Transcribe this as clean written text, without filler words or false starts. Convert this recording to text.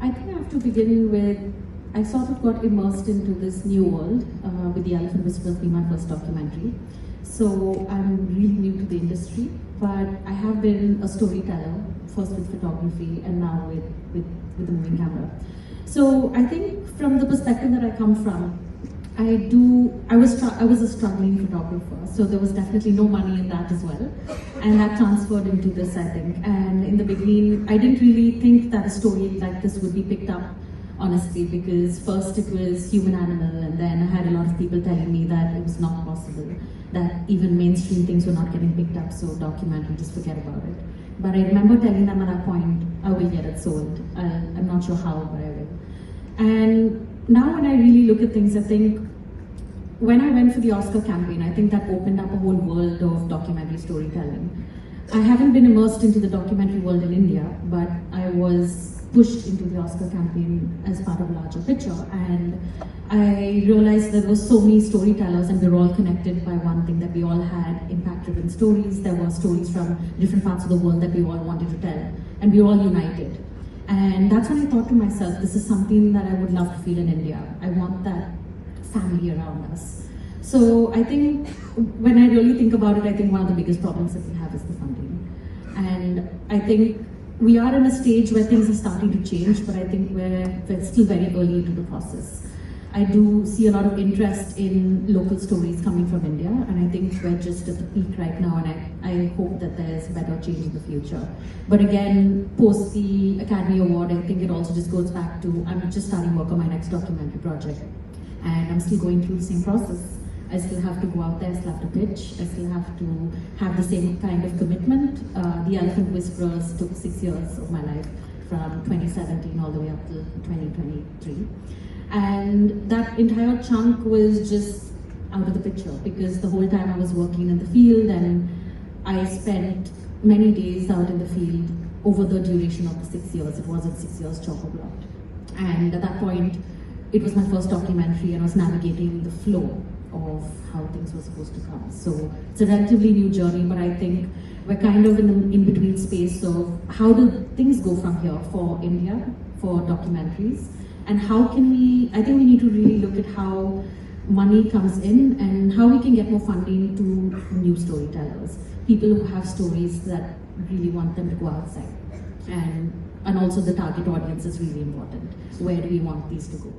I think I have to begin with, I sort of got immersed into this new world with The Elephant Whisperers being my first documentary. So I'm really new to the industry, but I have been a storyteller, first with photography and now with the moving camera. So I think from the perspective that I come from, I was a struggling photographer, so there was definitely no money in that as well, and that transferred into this, I think. And in the beginning, I didn't really think that a story like this would be picked up, honestly, because first it was human animal, and then I had a lot of people telling me that it was not possible, that even mainstream things were not getting picked up, so documentary, just forget about it. But I remember telling them at that point, I will get it sold. I'm not sure how, but I will. And now when I really look at things, I think when I went for the Oscar campaign, I think that opened up a whole world of documentary storytelling. I haven't been immersed into the documentary world in India, but I was pushed into the Oscar campaign as part of a larger picture, and I realized there were so many storytellers and we're all connected by one thing, that we all had impact-driven stories. There were stories from different parts of the world that we all wanted to tell, and we all united. And that's when I thought to myself, this is something that I would love to feel in India. I want that family around us. So I think when I really think about it, I think one of the biggest problems that we have is the funding. And I think we are in a stage where things are starting to change, but I think we're still very early into the process. I do see a lot of interest in local stories coming from India, and I think we're just at the peak right now, and I hope that there's better change in the future. But again, post the Academy Award, I think it also just goes back to, I'm just starting work on my next documentary project, and I'm still going through the same process. I still have to go out there, I still have to pitch, I still have to have the same kind of commitment. The Elephant Whisperers took 6 years of my life, from 2017 all the way up to 2023. And that entire chunk was just out of the picture, because the whole time I was working in the field, and I spent many days out in the field over the duration of the 6 years. It wasn't 6 years chock-a-block. And at that point, it was my first documentary, and I was navigating the flow of how things were supposed to come. So it's a relatively new journey, but I think we're kind of in the in-between space of how do things go from here for India, for documentaries, and how can we, I think we need to really look at how money comes in and how we can get more funding to new storytellers, people who have stories that really want them to go outside. And also the target audience is really important. Where do we want these to go?